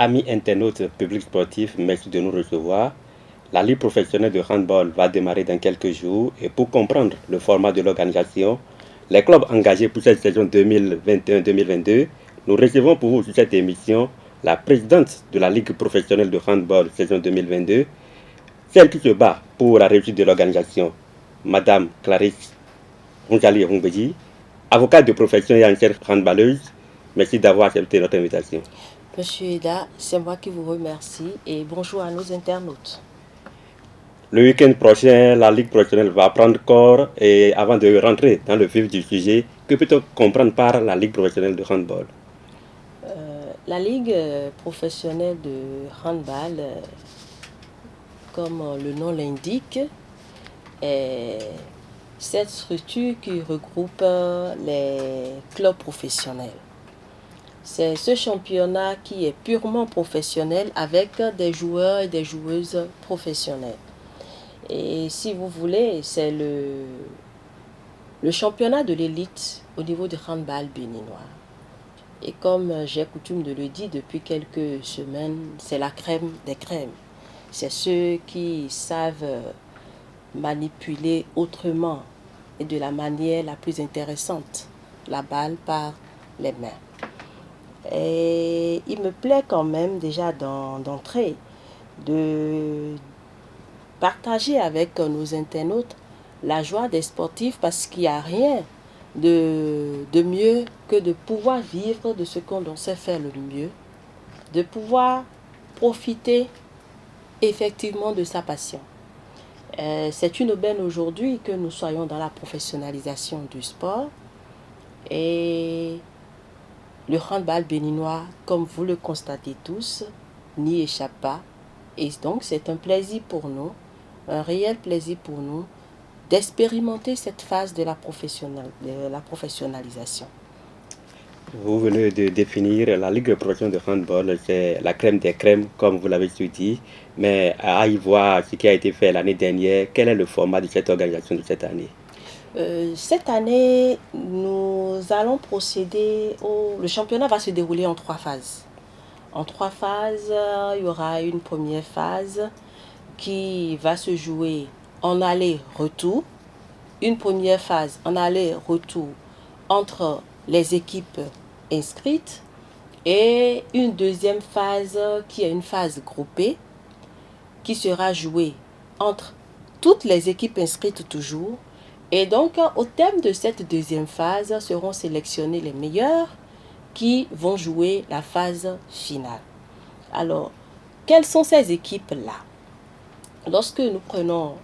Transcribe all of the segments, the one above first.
Amis internautes publics sportifs, merci de nous recevoir. La Ligue professionnelle de handball va démarrer dans quelques jours et pour comprendre le format de l'organisation, les clubs engagés pour cette saison 2021-2022, nous recevons pour vous sur cette émission la présidente de la Ligue professionnelle de handball saison 2022, celle qui se bat pour la réussite de l'organisation, Madame Clarisse Ronjali Rungbeji, avocate de profession et ancienne handballeuse. Merci d'avoir accepté notre invitation. Monsieur Eda, c'est moi qui vous remercie et bonjour à nos internautes. Le week-end prochain, la Ligue professionnelle va prendre corps et avant de rentrer dans le vif du sujet, que peut-on comprendre par la Ligue professionnelle de handball? La Ligue professionnelle de handball, comme le nom l'indique, est cette structure qui regroupe les clubs professionnels. C'est ce championnat qui est purement professionnel avec des joueurs et des joueuses professionnelles. Et si vous voulez, c'est le championnat de l'élite au niveau du handball béninois. Et comme j'ai coutume de le dire depuis quelques semaines, c'est la crème des crèmes. C'est ceux qui savent manipuler autrement et de la manière la plus intéressante la balle par les mains. Et il me plaît quand même déjà d'entrer de partager avec nos internautes la joie des sportifs parce qu'il n'y a rien de mieux que de pouvoir vivre de ce qu'on sait faire le mieux, de pouvoir profiter effectivement de sa passion. C'est une aubaine aujourd'hui que nous soyons dans la professionnalisation du sport et le handball béninois, comme vous le constatez tous, n'y échappe pas. Et donc c'est un plaisir pour nous, un réel plaisir pour nous d'expérimenter cette phase de la professionnalisation. Vous venez de définir la Ligue professionnelle de handball, c'est la crème des crèmes, comme vous l'avez dit. Mais à y voir ce qui a été fait l'année dernière, quel est le format de cette organisation de cette année? Cette année, nous allons procéder Le championnat va se dérouler en 3 phases. En 3 phases, il y aura une première phase qui va se jouer en aller-retour. Une première phase en aller-retour entre les équipes inscrites et une deuxième phase qui est une phase groupée qui sera jouée entre toutes les équipes inscrites toujours. Et donc, au terme de cette deuxième phase, seront sélectionnés les meilleurs qui vont jouer la phase finale. Alors, quelles sont ces équipes-là? Lorsque nous prenons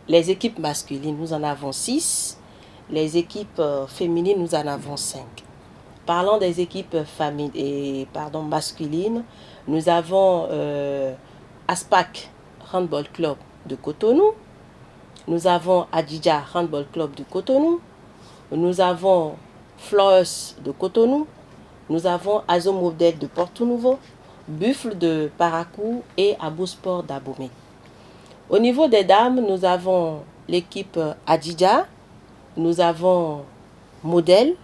les équipes masculines, nous en avons 6. Les équipes féminines, nous en avons 5. Parlant des équipes masculines, nous avons ASPAC Handball Club de Cotonou. Nous avons Adidja Handball Club de Cotonou. Nous avons Flores de Cotonou. Nous avons Azomodel de Porto Nouveau, Buffle de Parakou et Abou Sport d'Abomey. Au niveau des dames, nous avons l'équipe Adidja, nous avons Model,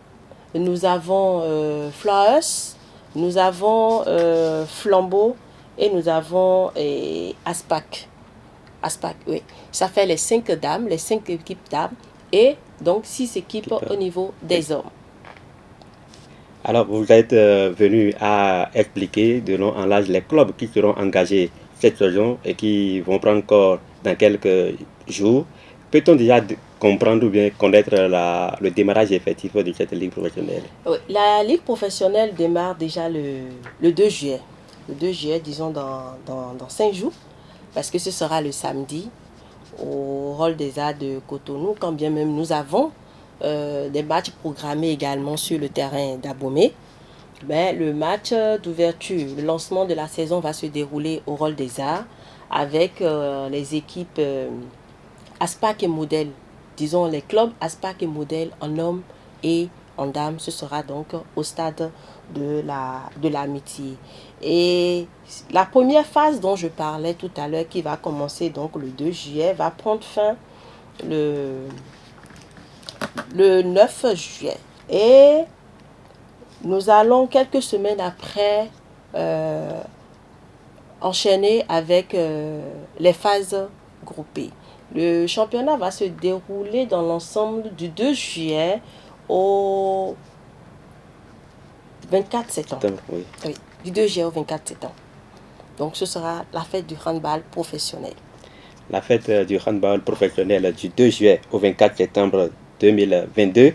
nous avons Flowers, nous avons Flambeau et nous avons Aspac. Aspac, oui. Ça fait les 5 dames, les 5 équipes dames et donc 6 équipes au niveau des hommes. Alors, vous êtes venu à expliquer de long en large les clubs qui seront engagés cette saison et qui vont prendre corps dans quelques jours. Peut-on déjà comprendre ou bien connaître le démarrage effectif de cette ligue professionnelle? Oui, la ligue professionnelle démarre déjà le 2 juillet. Le 2 juillet, disons dans 5 jours, parce que ce sera le samedi au Hall des Arts de Cotonou, quand bien même nous avons des matchs programmés également sur le terrain d'Abomey. Mais le match d'ouverture, le lancement de la saison va se dérouler au Hall des Arts avec les équipes ASPAC et Modèle. Disons les clubs ASPAC et Modèle en hommes et en dames. Ce sera donc au stade de l'amitié. Et la première phase dont je parlais tout à l'heure, qui va commencer donc le 2 juillet, va prendre fin le 9 juillet. Et nous allons quelques semaines après enchaîner avec les phases groupées. Le championnat va se dérouler dans l'ensemble du 2 juillet au 24 septembre. Oui. Oui, du 2 juillet au 24 septembre. Donc ce sera la fête du handball professionnel. La fête du handball professionnel du 2 juillet au 24 septembre 2022.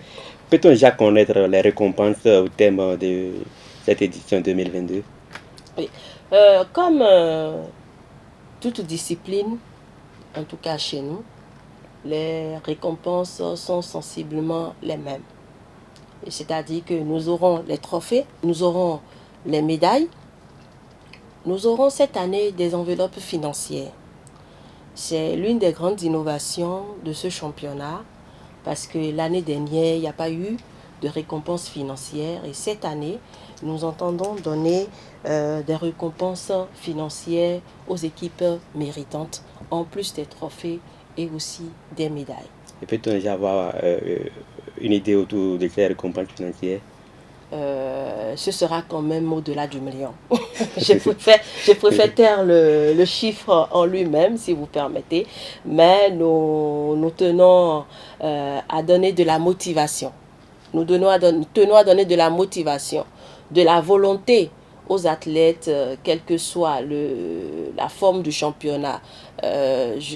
Peut-on déjà connaître les récompenses au thème de cette édition 2022? Oui. Comme toute discipline, en tout cas chez nous, les récompenses sont sensiblement les mêmes. C'est-à-dire que nous aurons les trophées, nous aurons les médailles, nous aurons cette année des enveloppes financières. C'est l'une des grandes innovations de ce championnat parce que l'année dernière, il n'y a pas eu de récompenses financières et cette année, nous entendons donner des récompenses financières aux équipes méritantes, en plus des trophées et aussi des médailles. Et peut-on déjà avoir une idée autour de ces récompenses financières? Ce sera quand même au-delà du million. je préfère taire le chiffre en lui-même, si vous permettez, mais nous tenons à donner de la motivation. Nous tenons à donner de la motivation, de la volonté aux athlètes, quelle que soit la forme du championnat.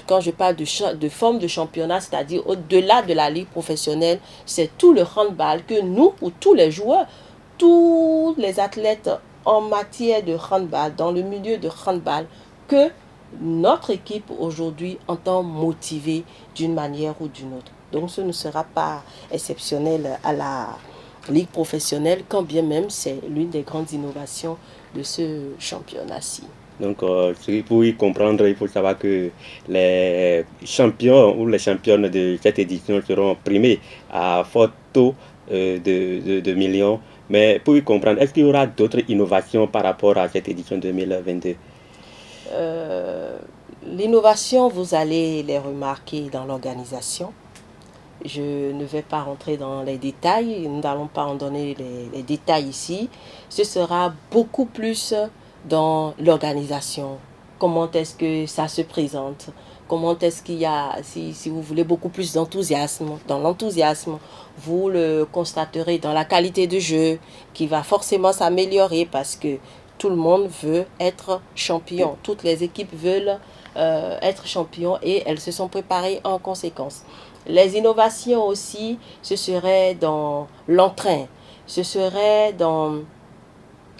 Quand je parle de forme de championnat, c'est-à-dire au-delà de la ligue professionnelle, c'est tout le handball que nous, ou tous les joueurs, tous les athlètes en matière de handball, dans le milieu de handball, que notre équipe aujourd'hui entend motiver d'une manière ou d'une autre. Donc ce ne sera pas exceptionnel à la ligue professionnelle, quand bien même c'est l'une des grandes innovations de ce championnat-ci. Donc, pour y comprendre, il faut savoir que les champions ou les championnes de cette édition seront primés à fort taux de millions. Mais pour y comprendre, est-ce qu'il y aura d'autres innovations par rapport à cette édition 2022? L'innovation, vous allez les remarquer dans l'organisation. Je ne vais pas rentrer dans les détails, nous n'allons pas en donner les détails ici. Ce sera beaucoup plus dans l'organisation. Comment est-ce que ça se présente? Comment est-ce qu'il y a, si vous voulez, beaucoup plus d'enthousiasme? Dans l'enthousiasme, vous le constaterez dans la qualité de jeu qui va forcément s'améliorer parce que tout le monde veut être champion. Toutes les équipes veulent être champions et elles se sont préparées en conséquence. Les innovations aussi, ce serait dans l'entrain, ce serait dans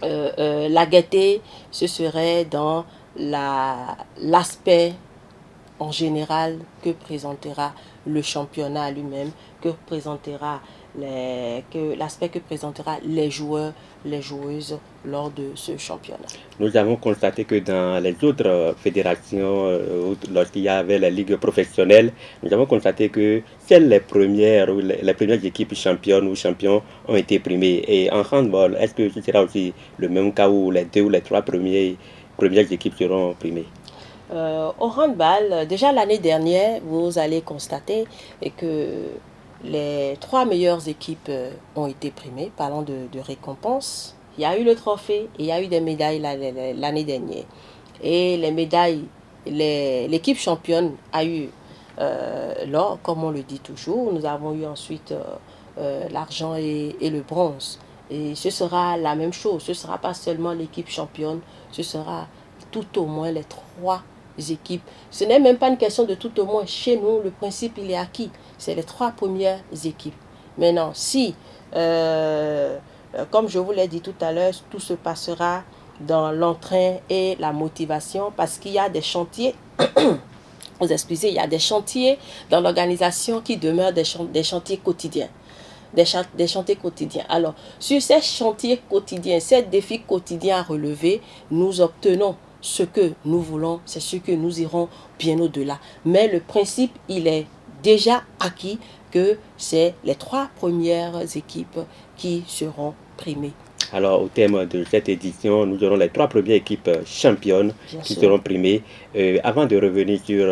la gaieté, ce serait dans l'aspect en général que présentera le championnat lui-même, que présentera l'aspect que présentera les joueurs, les joueuses lors de ce championnat. Nous avons constaté que dans les autres fédérations, lorsqu'il y avait la ligue professionnelle, nous avons constaté que seules les premières équipes championnes ou champions ont été primées. Et en handball, est-ce que ce sera aussi le même cas où les 2 ou les 3 premières équipes seront primées? Au handball, déjà l'année dernière, vous allez constater que les 3 meilleures équipes ont été primées. Parlant de récompenses, il y a eu le trophée et il y a eu des médailles l'année dernière. Et les médailles, l'équipe championne a eu l'or, comme on le dit toujours. Nous avons eu ensuite l'argent et le bronze. Et ce sera la même chose. Ce ne sera pas seulement l'équipe championne, ce sera tout au moins les 3 équipes. Ce n'est même pas une question de tout au moins. Chez nous, le principe, il est acquis. C'est les 3 premières équipes. Maintenant, si, comme je vous l'ai dit tout à l'heure, tout se passera dans l'entrain et la motivation parce qu'il y a des chantiers. Vous excusez, il y a des chantiers dans l'organisation qui demeurent des chantiers quotidiens. Des chantiers quotidiens. Alors, sur ces chantiers quotidiens, ces défis quotidiens à relever, nous obtenons ce que nous voulons, c'est ce que nous irons bien au-delà. Mais le principe, il est déjà acquis que c'est les 3 premières équipes qui seront primées. Alors, au thème de cette édition, nous aurons les 3 premières équipes championnes qui seront primées. Avant de revenir sur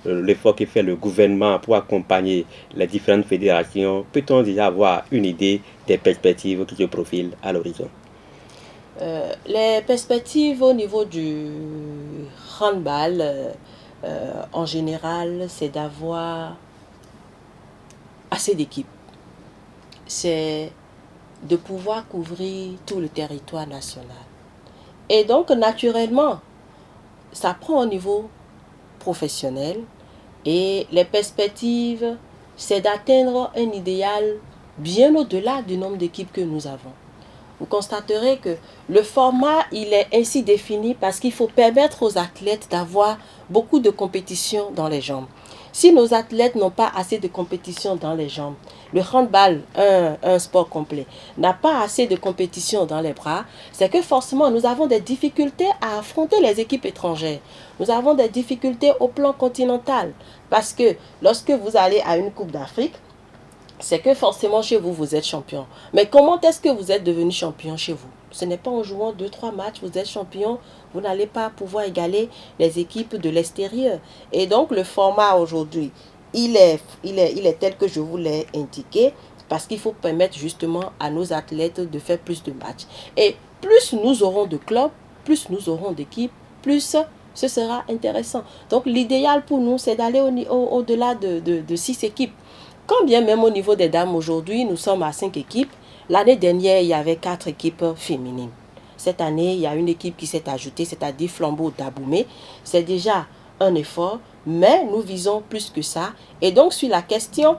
l'effort que fait le gouvernement pour accompagner les différentes fédérations, peut-on déjà avoir une idée des perspectives qui se profilent à l'horizon? Les perspectives au niveau du handball, en général, c'est d'avoir assez d'équipes. C'est de pouvoir couvrir tout le territoire national. Et donc, naturellement, ça prend au niveau professionnel et les perspectives, c'est d'atteindre un idéal bien au-delà du nombre d'équipes que nous avons. Vous constaterez que le format, il est ainsi défini parce qu'il faut permettre aux athlètes d'avoir beaucoup de compétition dans les jambes. Si nos athlètes n'ont pas assez de compétition dans les jambes, le handball, un sport complet, n'a pas assez de compétition dans les bras, c'est que forcément nous avons des difficultés à affronter les équipes étrangères. Nous avons des difficultés au plan continental parce que lorsque vous allez à une Coupe d'Afrique, c'est que forcément chez vous, vous êtes champion. Mais comment est-ce que vous êtes devenu champion chez vous? Ce n'est pas en jouant 2-3 matchs, vous êtes champion, vous n'allez pas pouvoir égaler les équipes de l'extérieur. Et donc le format aujourd'hui, il est tel que je vous l'ai indiqué, parce qu'il faut permettre justement à nos athlètes de faire plus de matchs. Et plus nous aurons de clubs, plus nous aurons d'équipes, plus ce sera intéressant. Donc l'idéal pour nous, c'est d'aller au-delà de 6 équipes. Quand bien même au niveau des dames aujourd'hui, nous sommes à 5 équipes. L'année dernière, il y avait 4 équipes féminines. Cette année, il y a une équipe qui s'est ajoutée, c'est-à-dire Flambeau d'Aboumé. C'est déjà un effort, mais nous visons plus que ça. Et donc, sur la question,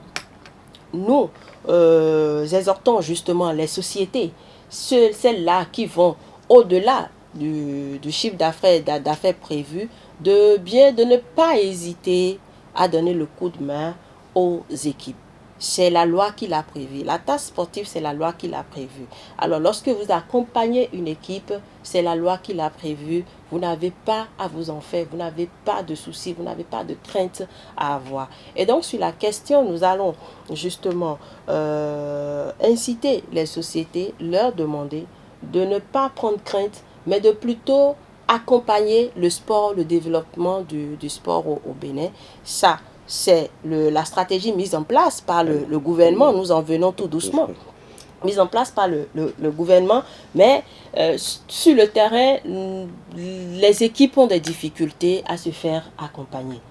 nous exhortons justement les sociétés, celles-là qui vont au-delà du chiffre d'affaires prévu, de ne pas hésiter à donner le coup de main aux équipes. C'est la loi qui l'a prévu. La taxe sportive, c'est la loi qui l'a prévu. Alors, lorsque vous accompagnez une équipe, c'est la loi qui l'a prévu. Vous n'avez pas à vous en faire. Vous n'avez pas de soucis. Vous n'avez pas de crainte à avoir. Et donc, sur la question, nous allons justement inciter les sociétés, leur demander de ne pas prendre crainte, mais de plutôt accompagner le sport, le développement du sport au Bénin. Ça, c'est la stratégie mise en place par le gouvernement. Nous en venons tout doucement. Mise en place par le gouvernement. Mais sur le terrain, les équipes ont des difficultés à se faire accompagner.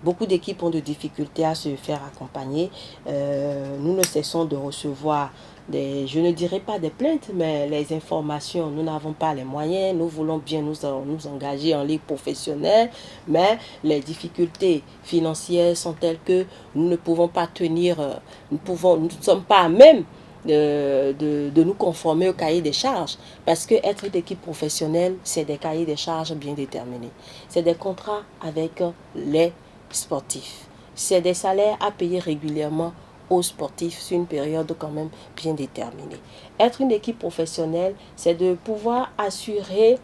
Beaucoup d'équipes ont des difficultés à se faire accompagner. Nous ne cessons de recevoir je ne dirais pas des plaintes, mais les informations. Nous n'avons pas les moyens, nous voulons bien nous engager en ligue professionnelle, mais les difficultés financières sont telles que nous ne pouvons pas tenir, nous ne sommes pas à même de nous conformer au cahier des charges. Parce que être une équipe professionnelle, c'est des cahiers des charges bien déterminés. C'est des contrats avec les sportifs. C'est des salaires à payer régulièrement aux sportifs sur une période quand même bien déterminée. Être une équipe professionnelle, c'est de pouvoir assurer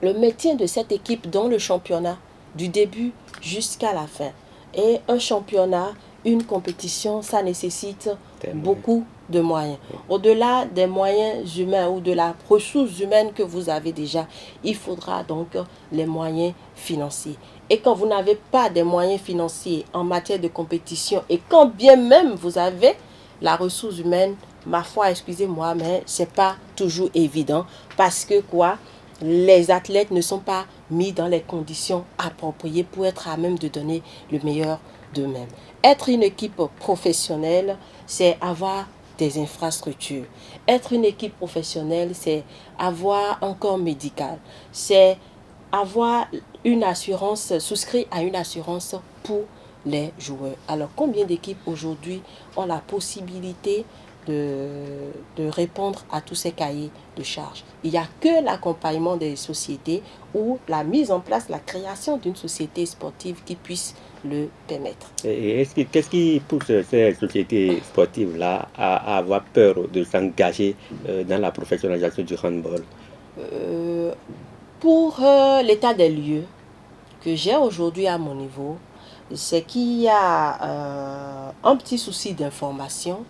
le maintien de cette équipe dans le championnat, du début jusqu'à la fin. Et un championnat, une compétition, ça nécessite beaucoup de moyens. Au-delà des moyens humains ou de la ressource humaine que vous avez déjà, il faudra donc les moyens financiers. Et quand vous n'avez pas de moyens financiers en matière de compétition, et quand bien même vous avez la ressource humaine, ma foi, excusez-moi, mais ce n'est pas toujours évident. Parce que quoi? Les athlètes ne sont pas mis dans les conditions appropriées pour être à même de donner le meilleur d'eux-mêmes. Être une équipe professionnelle, c'est avoir des infrastructures. Être une équipe professionnelle, c'est avoir un corps médical. C'est avoir une assurance, souscrit à une assurance pour les joueurs. Alors, combien d'équipes aujourd'hui ont la possibilité de répondre à tous ces cahiers de charges? Il n'y a que l'accompagnement des sociétés ou la mise en place, la création d'une société sportive qui puisse le permettre. Et qu'est-ce qui pousse ces sociétés sportives-là à avoir peur de s'engager dans la professionnalisation du handball? Pour l'état des lieux que j'ai aujourd'hui à mon niveau, c'est qu'il y a un petit souci d'information.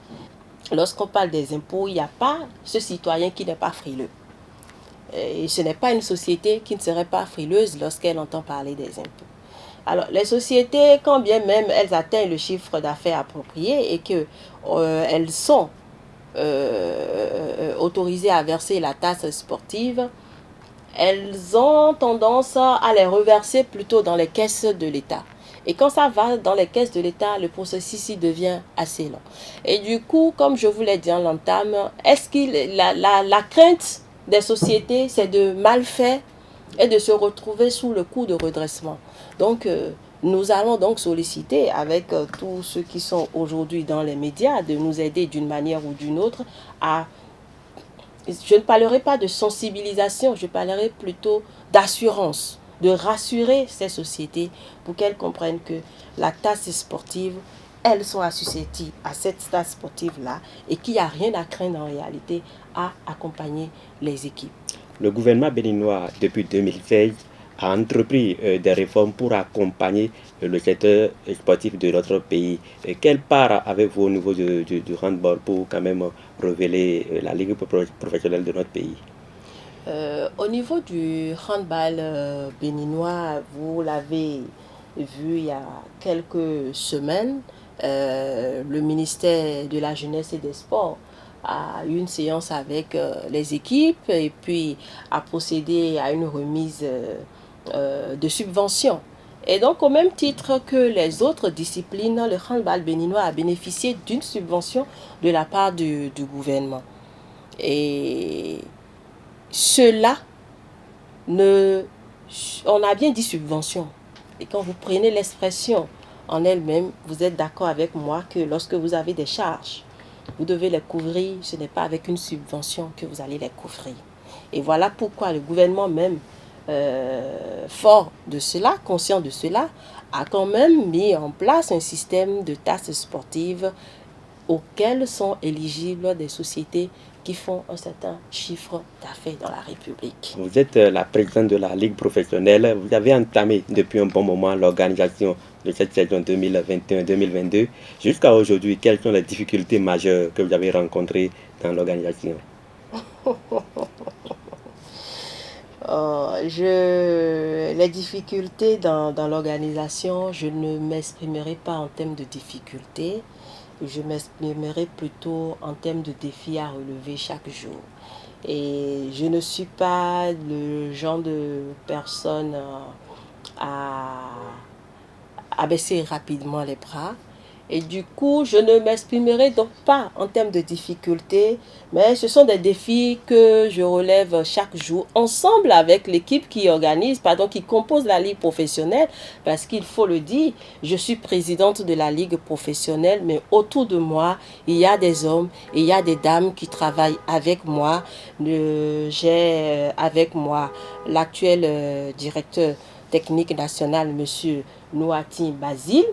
Lorsqu'on parle des impôts, il n'y a pas ce citoyen qui n'est pas frileux. Et ce n'est pas une société qui ne serait pas frileuse lorsqu'elle entend parler des impôts. Alors, les sociétés, quand bien même elles atteignent le chiffre d'affaires approprié et qu'elles sont autorisées à verser la taxe sportive, elles ont tendance à les reverser plutôt dans les caisses de l'État. Et quand ça va dans les caisses de l'État, le processus y devient assez long. Et du coup, comme je vous l'ai dit en l'entame, est-ce que la crainte des sociétés, c'est de mal faire et de se retrouver sous le coup de redressement. Donc, nous allons donc solliciter avec tous ceux qui sont aujourd'hui dans les médias de nous aider d'une manière ou d'une autre à... Je ne parlerai pas de sensibilisation, je parlerai plutôt d'assurance, de rassurer ces sociétés pour qu'elles comprennent que la taxe sportive, elles sont assujetties à cette taxe sportive-là et qu'il n'y a rien à craindre en réalité à accompagner les équipes. Le gouvernement béninois, depuis 2016, a entrepris des réformes pour accompagner le secteur sportif de notre pays. Quelle part avez-vous au niveau du handball pour quand même révéler la ligue professionnelle de notre pays? Au niveau du handball béninois, vous l'avez vu il y a quelques semaines, le ministère de la Jeunesse et des Sports a eu une séance avec les équipes et puis a procédé à une remise de subventions. Et donc, au même titre que les autres disciplines, le handball béninois a bénéficié d'une subvention de la part du gouvernement. Et cela, on a bien dit subvention. Et quand vous prenez l'expression en elle-même, vous êtes d'accord avec moi que lorsque vous avez des charges, vous devez les couvrir. Ce n'est pas avec une subvention que vous allez les couvrir. Et voilà pourquoi le gouvernement même, fort de cela, conscient de cela, a quand même mis en place un système de taxes sportives auxquelles sont éligibles des sociétés qui font un certain chiffre d'affaires dans la République. Vous êtes la présidente de la Ligue professionnelle. Vous avez entamé depuis un bon moment l'organisation de cette saison 2021-2022. Jusqu'à aujourd'hui, quelles sont les difficultés majeures que vous avez rencontrées dans l'organisation? Les difficultés dans l'organisation, je ne m'exprimerai pas en termes de difficultés. Je m'exprimerai plutôt en termes de défis à relever chaque jour. Et je ne suis pas le genre de personne à baisser rapidement les bras. Et du coup, je ne m'exprimerai donc pas en termes de difficultés, mais ce sont des défis que je relève chaque jour ensemble avec l'équipe qui organise, qui compose la ligue professionnelle, parce qu'il faut le dire, je suis présidente de la ligue professionnelle, mais autour de moi, il y a des hommes et il y a des dames qui travaillent avec moi. J'ai avec moi l'actuel directeur technique national, monsieur Nouati Basile,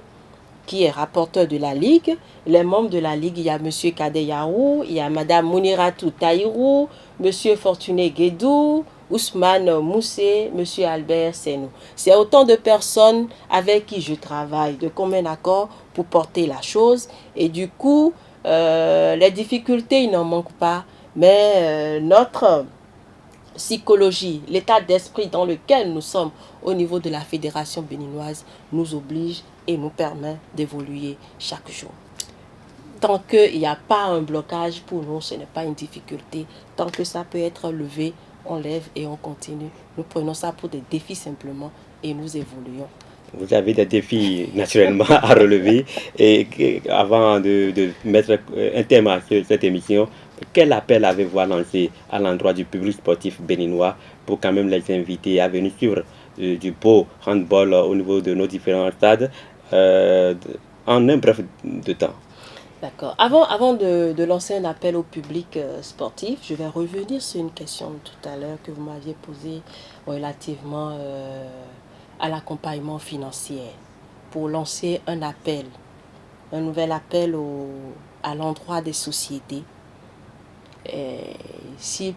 qui est rapporteur de la Ligue. Les membres de la Ligue, il y a M. Kadé Yarou, il y a Mme Mouniratou Taïrou, M. Fortuné Guédou, Ousmane Moussé, M. Albert Senou. C'est autant de personnes avec qui je travaille de commun accord pour porter la chose. Et du coup, les difficultés, il n'en manque pas. Mais notre psychologie, l'état d'esprit dans lequel nous sommes au niveau de la fédération béninoise nous oblige et nous permet d'évoluer chaque jour. Tant qu'il n'y a pas un blocage, pour nous, ce n'est pas une difficulté. Tant que ça peut être levé, on lève et on continue. Nous prenons ça pour des défis simplement et nous évoluons. Vous avez des défis naturellement à relever. Et avant de mettre un thème à cette émission, quel appel avez-vous à lancer à l'endroit du public sportif béninois pour quand même les inviter à venir suivre du beau handball au niveau de nos différents stades en un bref de temps? D'accord. Avant de lancer un appel au public sportif, je vais revenir sur une question tout à l'heure que vous m'aviez posée relativement à l'accompagnement financier, pour lancer un appel, un nouvel appel à l'endroit des sociétés. Si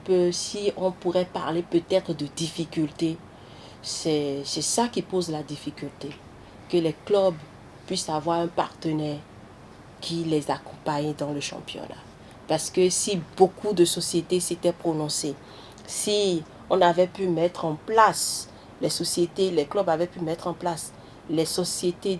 on pourrait parler peut-être de difficultés, c'est ça qui pose la difficulté, que les clubs puissent avoir un partenaire qui les accompagne dans le championnat. Parce que si beaucoup de sociétés s'étaient prononcées, si on avait pu mettre en place, les clubs avaient pu mettre en place les sociétés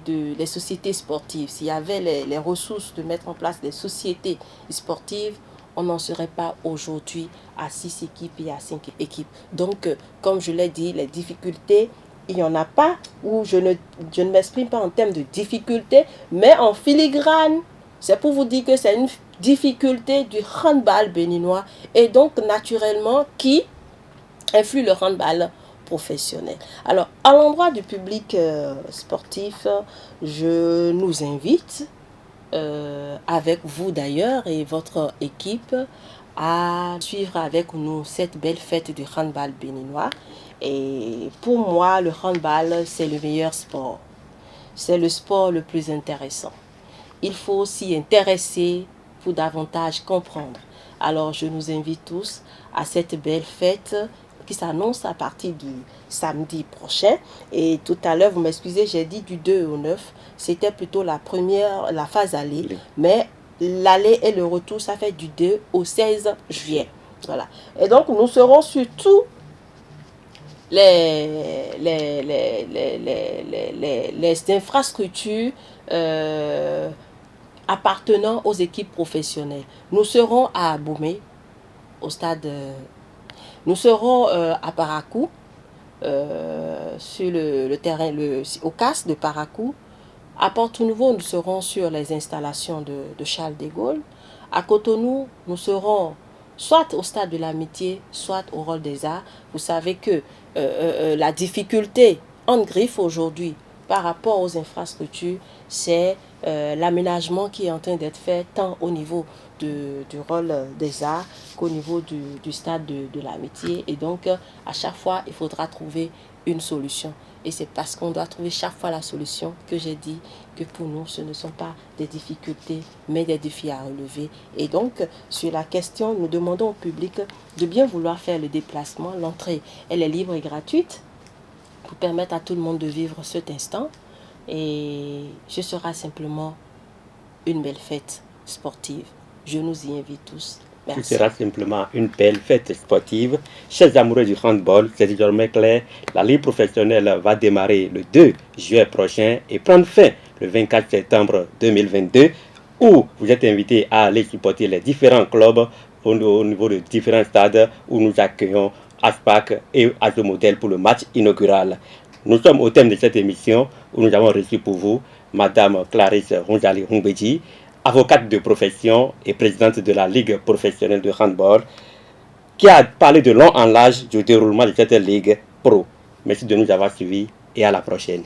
sportives, s'il y avait les ressources de mettre en place des sociétés sportives, on n'en serait pas aujourd'hui à 6 équipes et à 5 équipes. Donc, comme je l'ai dit, les difficultés, il n'y en a pas, ou je ne m'exprime pas en termes de difficultés, mais en filigrane. C'est pour vous dire que c'est une difficulté du handball béninois et donc naturellement qui influe le handball professionnel. Alors, à l'endroit du public sportif, je nous invite, avec vous d'ailleurs et votre équipe, à suivre avec nous cette belle fête du handball béninois. Et pour moi, le handball, c'est le meilleur sport. C'est le sport le plus intéressant. Il faut s'y intéresser pour davantage comprendre. Alors, je nous invite tous à cette belle fête qui s'annonce à partir du samedi prochain. Et tout à l'heure, vous m'excusez, j'ai dit du 2 au 9. C'était plutôt la phase aller. Oui. Mais l'aller et le retour, ça fait du 2 au 16 juillet. Voilà. Et donc, nous serons sur tous les infrastructures appartenant aux équipes professionnelles. Nous serons à Aboumé, au stade. Nous serons à Parakou, sur le terrain, au CAS de Parakou. À Porto-Nouveau, nous serons sur les installations de Charles de Gaulle. À Cotonou, nous serons soit au stade de l'Amitié, soit au Rôle des Arts. Vous savez que la difficulté en griffe aujourd'hui par rapport aux infrastructures, c'est l'aménagement qui est en train d'être fait tant au niveau du Rôle des Arts qu'au niveau du stade de l'Amitié. Et donc, à chaque fois, il faudra trouver une solution. Et c'est parce qu'on doit trouver chaque fois la solution que j'ai dit que pour nous, ce ne sont pas des difficultés, mais des défis à relever. Et donc, sur la question, nous demandons au public de bien vouloir faire le déplacement. L'entrée, elle est libre et gratuite pour permettre à tout le monde de vivre cet instant. Et ce sera simplement une belle fête sportive. Je nous y invite tous. Merci. Ce sera simplement une belle fête sportive. Chers amoureux du handball, c'est désormais clair. La Ligue professionnelle va démarrer le 2 juillet prochain et prendre fin le 24 septembre 2022, où vous êtes invités à aller supporter les différents clubs au niveau de différents stades où nous accueillons ASPAC et Azomodel pour le match inaugural. Nous sommes au thème de cette émission où nous avons reçu pour vous Madame Clarisse Ronzali Humbedji, avocate de profession et présidente de la Ligue professionnelle de handball, qui a parlé de long en large du déroulement de cette Ligue pro. Merci de nous avoir suivis et à la prochaine.